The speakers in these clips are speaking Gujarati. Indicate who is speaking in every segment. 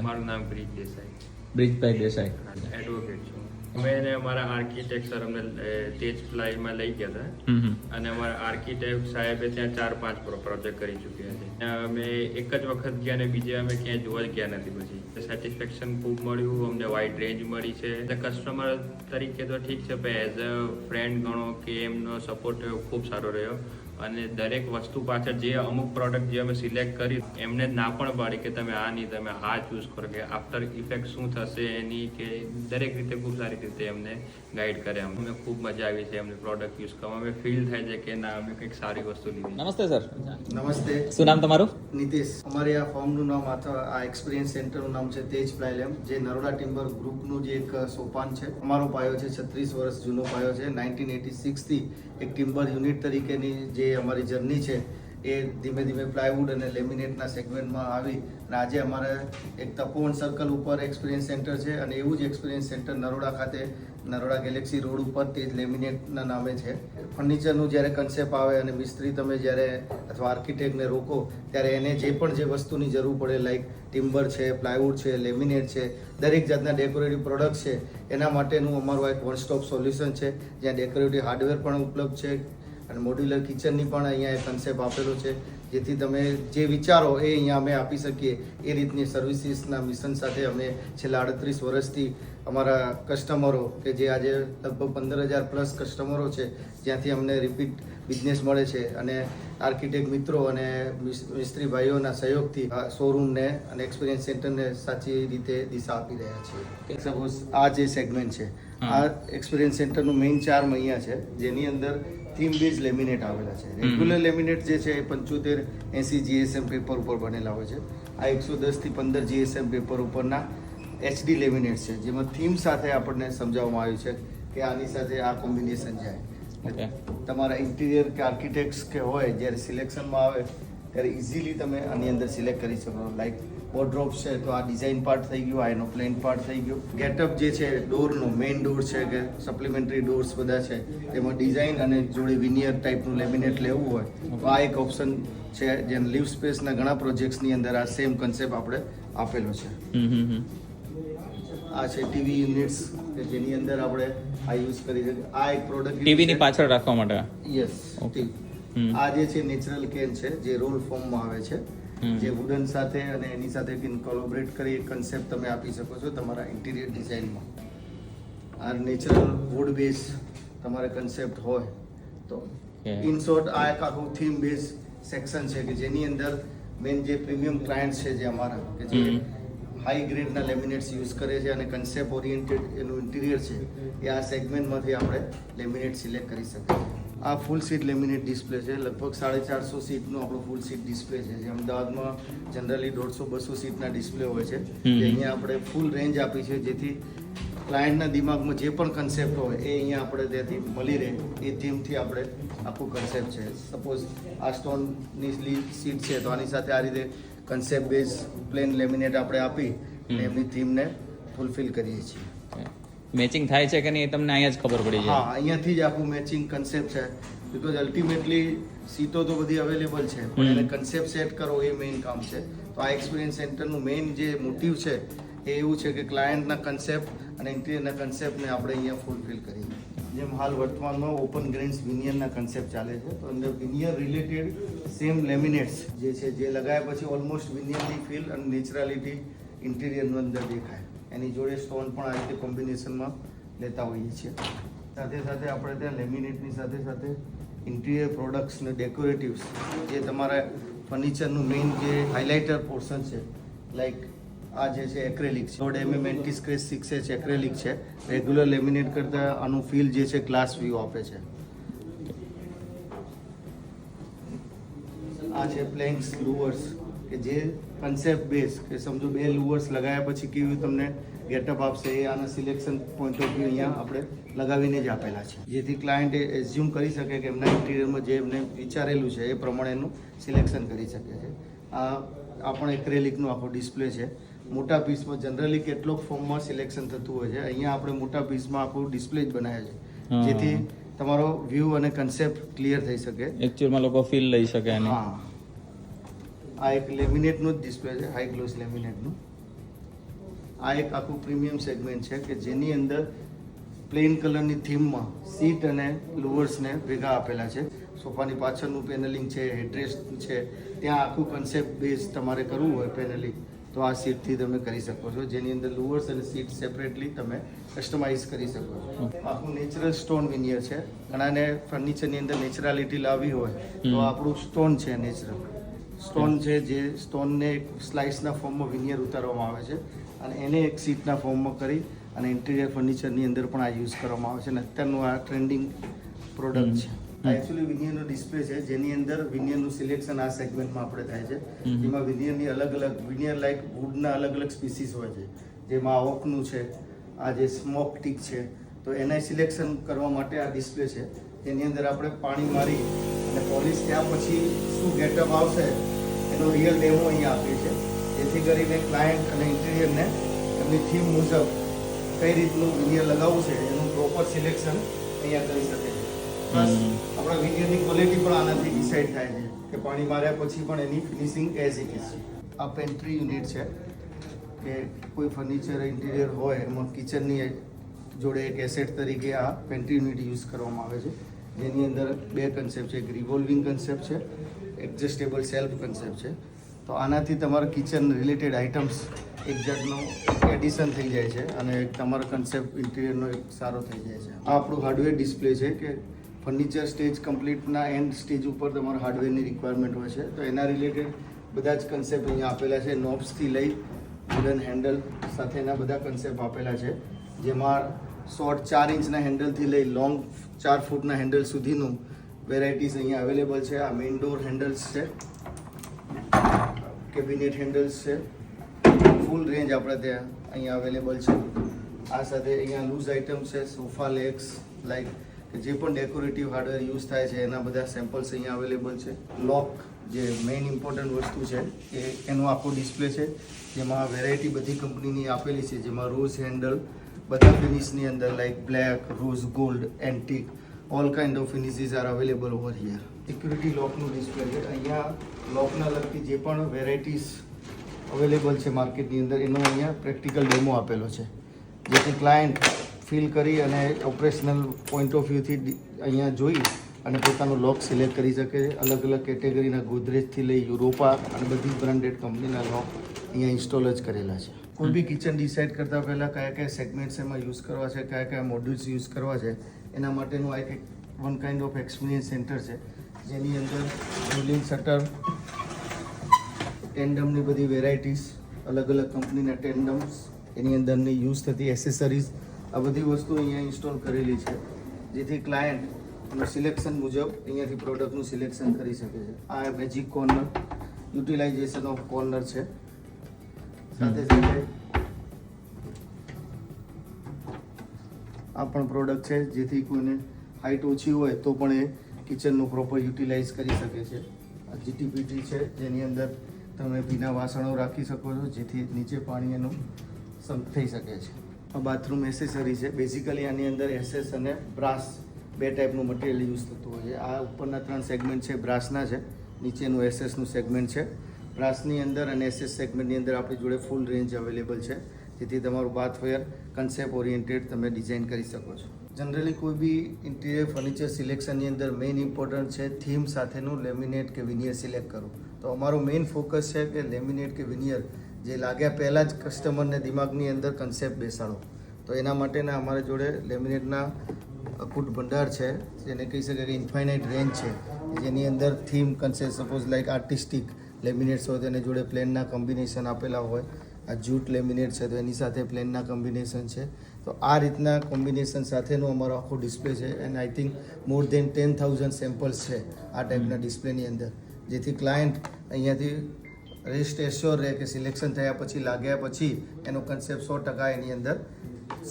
Speaker 1: છે?
Speaker 2: મારું નામ બ્રિજ દેસાઈ,
Speaker 1: બ્રિજભાઈ દેસાઈ.
Speaker 2: એડવોકેટ છું. અમે એને અમારા આર્કિટેક્ટ સર અમને તેજ ફ્લાયમાં લઈ ગયા હતા અને અમારા આર્કિટેક્ટ સાહેબે ત્યાં 4-5 પ્રોજેક્ટ કરી ચૂક્યા છે. અમે એક જ વખત ગયા ને બીજે અમે ક્યાંય જોવા જ ગયા નથી. પછી સેટિસ્ફેક્શન ખૂબ મળ્યું અમને, વાઇડ રેન્જ મળી છે. કસ્ટમર તરીકે તો ઠીક છે, પણ એઝ અ ફ્રેન્ડ ગણો કે એમનો સપોર્ટ ખૂબ સારો રહ્યો. અને દરેક વસ્તુ પાછળ જે અમુક પ્રોડક્ટ જે અમે સિલેક્ટ કરી એમને ના પણ પાડી કે તમે આ નહીં, તમે આ ચૂઝ કરો, કે આફ્ટર ઇફેક્ટ શું થશે એની, કે દરેક રીતે ખૂબ સારી રીતે એમને ગાઈડ કરે. અમને ખૂબ મજા આવી છે એમની પ્રોડક્ટ યુઝ કરવામાં. અમે ફીલ થાય છે કે ના, અમે કંઈક સારી વસ્તુ લીધી.
Speaker 1: નમસ્તે સર.
Speaker 3: નમસ્તે.
Speaker 1: શું નામ તમારું?
Speaker 3: નીતિશ. અમારી આ ફોર્મનું નામ અથવા આ એક્સપિરિયન્સ સેન્ટરનું નામ છે તેજ પ્લાયલેમ, જે નરોડા ટિમ્બર ગ્રુપનું જે એક સોપાન છે. અમારો પાયો છે 36 વર્ષ જૂનો પાયો છે. 1986 થી એક ટિમ્બર યુનિટ તરીકેની જે અમારી જર્ની છે એ ધીમે ધીમે પ્લાયવુડ અને લેમિનેટના સેગમેન્ટમાં આવી અને આજે અમારે એક તપોવન સર્કલ ઉપર એક્સપિરિયન્સ સેન્ટર છે અને એવું જ એક્સપિરિયન્સ સેન્ટર નરોડા ખાતે, નરોડા ગેલેક્સી રોડ ઉપર તેજ લેમિનેટના નામે છે. ફર્નિચરનું જ્યારે કન્સેપ્ટ આવે અને મિસ્ત્રી તમે જ્યારે અથવા આર્કિટેક્ટને રોકો ત્યારે એને જે પણ જે વસ્તુની જરૂર પડે, લાઈક ટિમ્બર છે, પ્લાયવુડ છે, લેમિનેટ છે, દરેક જાતના ડેકોરેટિવ પ્રોડક્ટ છે, એના માટેનું અમારું એક વન સ્ટોપ સોલ્યુશન છે, જ્યાં ડેકોરેટિવ હાર્ડવેર પણ ઉપલબ્ધ છે અને મોડ્યુલર કિચનની પણ અહીંયા એક કન્સેપ્ટ આપેલો છે, જેથી તમે જે વિચારો એ અહીંયા અમે આપી શકીએ એ રીતની સર્વિસીસના મિશન સાથે અમે છેલ્લા 38 વર્ષથી અમારા કસ્ટમરો, કે જે આજે લગભગ 15,000 પ્લસ કસ્ટમરો છે, જ્યાંથી અમને રિપીટ બિઝનેસ મળે છે અને આર્કિટેક્ટ મિત્રો અને મિસ્ત્રી ભાઈઓના સહયોગથી શોરૂમને અને એક્સપિરિયન્સ સેન્ટરને સાચી રીતે દિશા આપી રહ્યા છીએ. સપોઝ આ જે સેગમેન્ટ છે, આ એક્સપિરિયન્સ સેન્ટરનું મેઇન ચાર્મ અહીંયા છે, જેની અંદર થીમ બેઝ લેમિનેટ આવેલા છે. રેગ્યુલર લેમિનેટ જે છે એ 75-80 GSM પેપર ઉપર બનેલા હોય છે. આ 110 થી 15 GSM પેપર ઉપરના HD લેમિનેટ છે, જેમાં થીમ સાથે આપણને સમજાવવામાં આવ્યું છે કે આની સાથે આ કોમ્બિનેશન જાય. તમારા ઇન્ટિરિયર કે આર્કિટેક્ટ્સ કે હોય જ્યારે સિલેક્શનમાં આવે ત્યારે ઇઝીલી તમે આની અંદર સિલેક્ટ કરી શકો. લાઈક વોર્ડરોબ છે તો આ ડિઝાઇન પાર્ટ થઈ ગયો, આ એનો પ્લેન પાર્ટ થઈ ગયો. ગેટઅપ જે છે ડોરનો, મેઇન ડોર છે કે સપ્લિમેન્ટરી ડોર્સ બધા છે, તેમાં ડિઝાઇન અને જોડે વિનિયર ટાઈપનું લેમિનેટ લેવું હોય તો આ એક ઓપ્શન છે. જેમ લિવ સ્પેસના ઘણા પ્રોજેક્ટ્સની અંદર આ સેમ કન્સેપ્ટ આપણે આપેલો છે. આ છે ટીવી યુનિટ્સ કે જેની અંદર આપણે આ યુઝ કરી શકીએ. આ એક પ્રોડક્ટ
Speaker 1: ટીવીની પાછળ રાખવા માટે.
Speaker 3: યસ. આ જે છે નેચરલ કેન છે, જે રોલ ફોર્મમાં આવે છે, જે વુડન સાથે અને એની સાથે કોલોબરેટ કરી એક કન્સેપ્ટ તમે આપી શકો છો તમારા ઇન્ટિરિયર ડિઝાઇનમાં. આ નેચરલ વુડ બેઝ તમારે કન્સેપ્ટ હોય તો ઇન શોર્ટ આ એક આખું થીમ બેઝ સેક્શન છે કે જેની અંદર મેન જે પ્રીમિયમ ક્લાયન્ટ છે જે અમારા, કે જે હાઈ ગ્રેડના લેમિનેટ્સ યુઝ કરે છે અને કન્સેપ્ટ ઓરિએન્ટેડ એનું ઇન્ટિરિયર છે, એ આ સેગમેન્ટમાંથી આપણે લેમિનેટ સિલેક્ટ કરી શકીએ. આ ફૂલ સીટ લેમિનેટ ડિસ્પ્લે છે. લગભગ 450 સીટનું આપણું ફૂલ સીટ ડિસ્પ્લે છે. જે અમદાવાદમાં જનરલી 150-200 સીટના ડિસ્પ્લે હોય છે, અહીંયા આપણે ફૂલ રેન્જ આપી છે, જેથી ક્લાયન્ટના દિમાગમાં જે પણ કન્સેપ્ટ હોય એ અહીંયા આપણે ત્યાંથી મળી રહે એ થીમથી આપણે આખું કન્સેપ્ટ છે. સપોઝ આ સ્ટોનની સીટ છે તો આની સાથે આ રીતે કન્સેપ્ટ બેઝ પ્લેન લેમિનેટ આપણે આપી અને એમની થીમને ફૂલફિલ કરીએ છીએ.
Speaker 1: મેચિંગ થાય છે કે નહીં તમને અહીંયા જ ખબર પડી જાય?
Speaker 3: હા, અહીંયાથી જ આખું મેચિંગ કન્સેપ્ટ છે. બિકોઝ અલ્ટિમેટલી સીટો તો બધી અવેલેબલ છે, પણ એને કન્સેપ્ટ સેટ કરો એ મેઇન કામ છે. તો આ એક્સપિરિયન્સ સેન્ટરનું મેઇન જે મોટિવ છે એ એવું છે કે ક્લાયન્ટના કન્સેપ્ટ અને ઇન્ટિરિયરના કન્સેપ્ટને આપણે અહીંયા ફૂલફિલ કરીએ. જેમ હાલ વર્તમાનમાં ઓપન ગ્રેન્સ વિનિયરના કન્સેપ્ટ ચાલે છે, તો અંદર વિનિયર રિલેટેડ સેમ લેમિનેટ્સ જે છે, જે લગાવ્યા પછી ઓલમોસ્ટ વિનિયરની ફીલ અને નેચરાલિટી ઇન્ટિરિયરનું અંદર દેખાય. એની જોડે સ્ટોન પણ આ રીતે કોમ્બિનેશનમાં લેતા હોઈએ છીએ. સાથે સાથે આપણે ત્યાં લેમિનેટની સાથે સાથે ઇન્ટિરિયર પ્રોડક્ટ્સ ને ડેકોરેટિવ્સ, જે તમારા ફર્નિચરનું મેઇન જે હાઇલાઇટર પોર્શન છે, લાઈક આ જે છે એક્રેલિક છે, 100 mm એન્ટી-સ્ક્રેચ 6H એક્રેલિક છે. રેગ્યુલર લેમિનેટ કરતાં આનું ફીલ જે છે ગ્લાસ વ્યૂ આપે છે. આ છે પ્લેન્ક્સ લુવર્સ, કે જે કન્સેપ્ટ બેઝ, કે સમજો 2 લુવર્સ લગાવ્યા પછી કેવું તમને ગેટઅપ આપશે એ આના સિલેક્શન પોઈન્ટ ઓફ વ્યૂ અહીંયા આપણે લગાવીને જ આપેલા છે, જેથી ક્લાયન્ટ એઝ્યુમ કરી શકે કે એમના ઇન્ટિરિયરમાં જે એમને વિચારેલું છે એ પ્રમાણેનું સિલેક્શન કરી શકે છે. આ પણ એક્રેલિકનું આખો ડિસ્પ્લે છે. મોટા પીસમાં જનરલી કેટલોક ફોર્મમાં સિલેક્શન થતું હોય છે, અહીંયા આપણે મોટા પીસમાં આખું ડિસ્પ્લે જ બનાવ્યા છે, જેથી તમારો વ્યૂ અને કન્સેપ્ટ ક્લિયર થઈ શકે,
Speaker 1: એકચ્યુઅલમાં લોકો ફીલ લઈ શકે.
Speaker 3: હા, આ એક લેમિનેટનું જ ડિસ્પ્લે છે, હાઈ ગ્લોસ લેમિનેટનું. આ એક આખું પ્રીમિયમ સેગમેન્ટ છે કે જેની અંદર પ્લેન કલરની થીમમાં સીટ અને લુવર્સને ભેગા આપેલા છે. સોફાની પાછળનું પેનલિંગ છે, હેડરેસ્ટ છે, ત્યાં આખું કન્સેપ્ટ બેઝ તમારે કરવું હોય પેનલિંગ તો આ સીટથી તમે કરી શકો છો, જેની અંદર લુવર્સ અને સીટ સેપરેટલી તમે કસ્ટમાઇઝ કરી શકો છો. આખું નેચરલ સ્ટોન વિનિયર છે. ઘણાને ફર્નિચરની અંદર નેચરાલિટી લાવવી હોય તો આપણું સ્ટોન છે, નેચરલ સ્ટોન છે, જે સ્ટોનને એક સ્લાઇસના ફોર્મમાં વિનિયર ઉતારવામાં આવે છે અને એને એક સીટના ફોર્મમાં કરી અને ઇન્ટિરિયર ફર્નિચરની અંદર પણ આ યુઝ કરવામાં આવે છે અને અત્યારનું આ ટ્રેન્ડિંગ પ્રોડક્ટ છે. આ એકચ્યુઅલી વિનિયરનો ડિસ્પ્લે છે જેની અંદર વિનિયરનું સિલેક્શન આ સેગમેન્ટમાં આપણે થાય છે. જેમાં વિનિયરની અલગ અલગ વિનિયર લાઇક વુડના અલગ અલગ સ્પીસીસ હોય છે, જેમાં ઓકનું છે, આ જે સ્મોક ટીક છે, તો એના સિલેક્શન કરવા માટે આ ડિસ્પ્લે છે. એની અંદર આપણે પાણી મારી અને પોલિશ થયા પછી શું ગેટઅપ આવશે એનો રિયલ ડેમો અહીંયા આપીએ છીએ, જેથી કરીને ક્લાયન્ટ અને ઇન્ટિરિયરને એમની થીમ મુજબ કઈ રીતનું વિનિયર લગાવવું છે એનું પ્રોપર સિલેક્શન અહીંયા કરી શકે છે. પ્લસ આપણા વિનિયરની ક્વોલિટી પણ આનાથી ડિસાઇડ થાય છે કે પાણી માર્યા પછી પણ એની ફિનિશિંગ એઝ ઇટ ઇઝ છે. આ પેન્ટ્રી યુનિટ છે કે કોઈ ફર્નિચર ઇન્ટિરિયર હોય એમાં કિચનની જોડે એક એસેટ તરીકે આ પેન્ટ્રી યુનિટ યુઝ કરવામાં આવે છે, જેની અંદર બે કન્સેપ્ટ છે. એક રિવોલ્વિંગ કન્સેપ્ટ છે, એડજસ્ટેબલ સેલ્ફ કન્સેપ્ટ છે. તો આનાથી તમારા કિચન રિલેટેડ આઇટમ્સ એક જાતનું એડિશન થઈ જાય છે અને તમારો કન્સેપ્ટ ઇન્ટિરિયરનો એક સારો થઈ જાય છે. આ આપણું હાર્ડવેર ડિસ્પ્લે છે કે ફર્નિચર સ્ટેજ કમ્પ્લીટના એન્ડ સ્ટેજ ઉપર તમારે હાર્ડવેરની રિક્વાયરમેન્ટ હોય છે, તો એના રિલેટેડ બધા જ કન્સેપ્ટ અહીંયા આપેલા છે. નોબ્સથી લઈ વુડન હેન્ડલ સાથેના બધા કન્સેપ્ટ આપેલા છે, જેમાં શોર્ટ 4 ઇંચના હેન્ડલથી લઈ લોંગ 4 ફૂટના હેન્ડલ સુધીનું વેરાયટીઝ અહીંયા અવેલેબલ છે. આ મેઇન ડોર હેન્ડલ્સ છે, કેબિનેટ હેન્ડલ્સ છે, ફૂલ રેન્જ આપણે ત્યાં અહીંયા અવેલેબલ છે. આ સાથે અહીંયા લૂઝ આઇટમ છે, સોફા લેગ્સ લાઈક કે જે પણ ડેકોરેટિવ હાર્ડવેર યુઝ થાય છે એના બધા સેમ્પલ્સ અહીંયા અવેલેબલ છે. લોક જે મેઇન ઇમ્પોર્ટન્ટ વસ્તુ છે એ એનો આખો ડિસ્પ્લે છે, જેમાં વેરાયટી બધી કંપનીની આપેલી છે, જેમાં રોઝ હેન્ડલ બધા ફિનિશની અંદર like black, rose gold, antique, all kind of finishes are available over here. Security લોકનું ડિસ્પ્લે છે. અહીંયા લોકના લગતી જે પણ વેરાયટીઝ અવેલેબલ છે માર્કેટની અંદર એનો અહીંયા પ્રેક્ટિકલ ડેમો આપેલો છે, જેથી ક્લાયન્ટ ફીલ કરી અને ઓપરેશનલ પોઈન્ટ ઓફ વ્યૂથી અહીંયા જોઈ અને પોતાનું લોક સિલેક્ટ કરી શકે છે. અલગ અલગ કેટેગરીના ગોદરેજથી લઈ યુરોપા અને બધી બ્રાન્ડેડ કંપનીના લોક અહીંયા ઇન્સ્ટોલ જ કરેલા છે. કોઈ બી કિચન ડિસાઇડ કરતાં પહેલાં કયા કયા સેગમેન્ટ્સ એમાં યુઝ કરવા છે, કયા કયા મોડ્યુલ્સ યુઝ કરવા છે, એના માટેનું આ એક one kind of experience centre છે, જેની અંદર રોલિંગ શટર, ટેન્ડમની બધી વેરાયટીઝ, અલગ અલગ કંપનીના ટેન્ડમ્સ, એની અંદરની યુઝ થતી એસેસરીઝ, આ બધી વસ્તુ અહીંયા ઇન્સ્ટોલ કરેલી છે, જેથી ક્લાયન્ટ એનું સિલેક્શન મુજબ અહીંયાથી પ્રોડક્ટનું સિલેક્શન કરી શકે છે. આ magic corner, utilization of corner છે. સાથે સાથે આ પણ પ્રોડક્ટ છે, જેથી કોઈને હાઇટ ઓછી હોય તો પણ એ કિચનનું પ્રોપર યુટિલાઇઝ કરી શકે છે. આ જીટીપીટી છે, જેની અંદર તમે ભીના વાસણો રાખી શકો છો, જેથી નીચે પાણી એનું સંપ થઈ શકે છે. આ બાથરૂમ એસેસરી છે. બેઝિકલી આની અંદર એસેસ અને બ્રાસ બે ટાઈપનું મટીરિયલ યુઝ થતું હોય છે. આ ઉપરના 3 સેગમેન્ટ છે બ્રાસના છે, નીચેનું એસએસનું સેગમેન્ટ છે. બ્રાસની અંદર અને એસએસ સેગમેન્ટની અંદર આપણી જોડે ફૂલ રેન્જ અવેલેબલ છે, જેથી તમારું બાથવેર કન્સેપ્ટ ઓરિએન્ટેડ તમે ડિઝાઇન કરી શકો છો. જનરલી કોઈ બી ઇન્ટિરિયર ફર્નિચર સિલેક્શનની અંદર મેઇન ઇમ્પોર્ટન્ટ છે થીમ સાથેનું લેમિનેટ કે વિનિયર સિલેક્ટ કરવું. તો અમારો મેઇન ફોકસ છે કે લેમિનેટ કે વિનિયર જે લાગ્યા પહેલાં જ કસ્ટમરને દિમાગની અંદર કન્સેપ્ટ બેસાડો. તો એના માટેના અમારા જોડે લેમિનેટના અકૂટ ભંડાર છે, જેને કહી શકાય કે ઇન્ફાઇનાઇટ રેન્જ છે, જેની અંદર theme concept suppose like artistic laminates હોય તો એની જોડે પ્લેનના કોમ્બિનેશન આપેલા હોય. આ જૂટ લેમિનેટ છે તો એની સાથે પ્લેનના કોમ્બિનેશન છે. તો આ રીતના કોમ્બિનેશન સાથેનું અમારો આખો ડિસ્પ્લે છે and I think more than 10,000 samples છે આ ટાઈપના ડિસ્પ્લેની અંદર, જેથી ક્લાયન્ટ અહીંયાથી રેસ્ટ એશ્યોર રહે કે સિલેક્શન થયા પછી લાગ્યા પછી એનો કન્સેપ્ટ 100% એની અંદર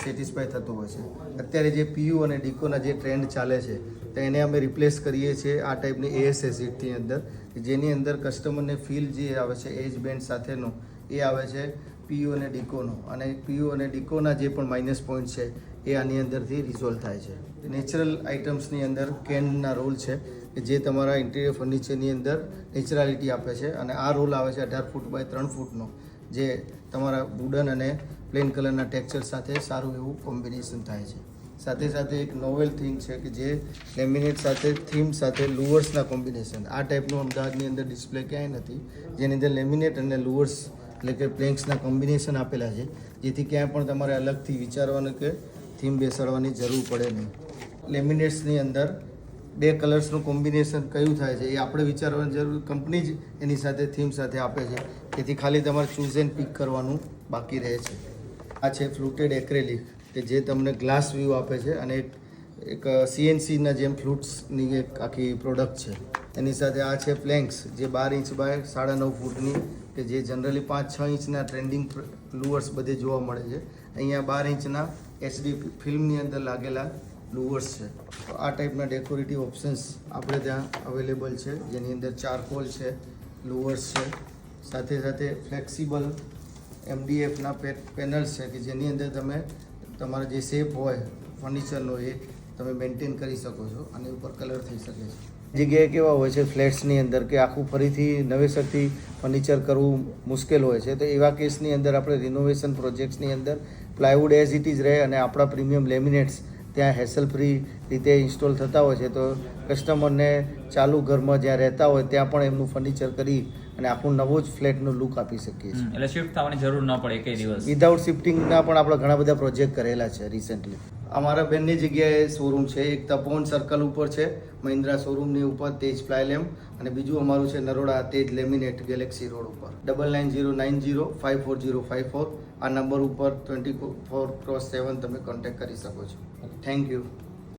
Speaker 3: સેટિસ્ફાય થતું હોય છે. અત્યારે જે પીયુ અને ડીકોના જે ટ્રેન્ડ ચાલે છે તો એને અમે રિપ્લેસ કરીએ છીએ આ ટાઈપની એએસએ સીટની અંદર, જેની અંદર કસ્ટમરને ફીલ જે આવે છે એજ બેન્ડ સાથેનો એ આવે છે પીયુ અને ડીકોનો, અને પીયુ અને ડીકોના જે પણ માઇનસ પોઈન્ટ છે એ આની અંદરથી રિઝોલ્વ થાય છે. નેચરલ આઇટમ્સની અંદર કેનના રોલ છે કે જે તમારા ઇન્ટિરિયર ફર્નિચરની અંદર નેચરાલિટી આપે છે, અને આ રોલ આવે છે 18 ફૂટ બાય 3 ફૂટનો, જે તમારા વુડન અને પ્લેન કલરના ટેક્સચર સાથે સારું એવું કોમ્બિનેશન થાય છે. સાથે સાથે એક નોવેલ થિંગ છે કે જે લેમિનેટ સાથે થીમ સાથે લુઅર્સના કોમ્બિનેશન. આ ટાઈપનું અમદાવાદની અંદર ડિસ્પ્લે ક્યાંય નથી, જેની અંદર લેમિનેટ અને લુઅર્સ એટલે કે પ્લેન્ક્સના કોમ્બિનેશન આપેલા છે, જેથી ક્યાંય પણ તમારે અલગથી વિચારવાનું કે થીમ બેસાડવાની જરૂર પડે નહીં. લેમિનેટ્સની અંદર 2 કલર્સનું કોમ્બિનેશન કયું થાય છે એ આપણે વિચારવાની જરૂર, કંપની જ એની સાથે થીમ સાથે આપે છે, તેથી ખાલી તમારે ચૂઝ એન્ડ પિક કરવાનું બાકી રહે છે. આ છે ફ્લુટેડ એક્રેલિક કે જે તમને ગ્લાસ વ્યૂ આપે છે અને એક CNCના જેમ ફ્લૂટ્સની એક આખી પ્રોડક્ટ છે. એની સાથે આ છે પ્લેન્ક્સ જે 12 ઇંચ બાય 9.5 ફૂટની કે જે જનરલી 5-6 ઇંચના ટ્રેન્ડિંગ લુઅર્સ બધે જોવા મળે છે. અહીંયા 12 ઇંચના HD ફિલ્મની અંદર લાગેલા લુઅર્સ છે. તો આ ટાઈપના ડેકોરેટિવ ઓપ્શન્સ આપણે ત્યાં અવેલેબલ છે, જેની અંદર ચારકોલ છે, લુઅર્સ છે, સાથે સાથે ફ્લેક્સિબલ MDFના પેનલ્સ છે કે જેની અંદર તમે તમારો જે શેપ હોય ફર્નિચરનો એ તમે મેન્ટેન કરી શકો છો અને ઉપર કલર થઈ શકે છે. જગ્યાએ કેવા હોય છે ફ્લેટ્સની અંદર કે આખું ફરીથી નવેસરથી ફર્નિચર કરવું મુશ્કેલ હોય છે, તો એવા કેસની અંદર આપણે રિનોવેશન પ્રોજેક્ટ્સની અંદર પ્લાયવુડ એઝ ઇટ ઇઝ રહે અને આપણા પ્રીમિયમ લેમિનેટ્સ ત્યાં હેસલ ફ્રી રીતે ઇન્સ્ટોલ થતા હોય છે, તો કસ્ટમરને ચાલુ ઘરમાં જ્યાં રહેતા હોય ત્યાં પણ એમનું ફર્નિચર કરી અને આખું નવો જ ફ્લેટનો લુક આપી શકીએ છીએ.
Speaker 1: એટલે શિફ્ટ થવાની જરૂર ન પડે કઈ દિવસ.
Speaker 3: વિધાઉટ શિફ્ટિંગના પણ આપણે ઘણા બધા પ્રોજેક્ટ કરેલા છે રિસેન્ટલી. અમારા બંને જગ્યાએ શોરૂમ છે, એક તપોવન સર્કલ ઉપર છે મહિન્દ્રા શોરૂમની ઉપર તેજ પ્લાયલેમ, અને બીજું અમારું છે નરોડા તેજ લેમિનેટ ગેલેક્સી રોડ ઉપર. 9909054054 આ નંબર ઉપર 24/7 તમે કોન્ટેક્ટ કરી શકો છો. Thank you.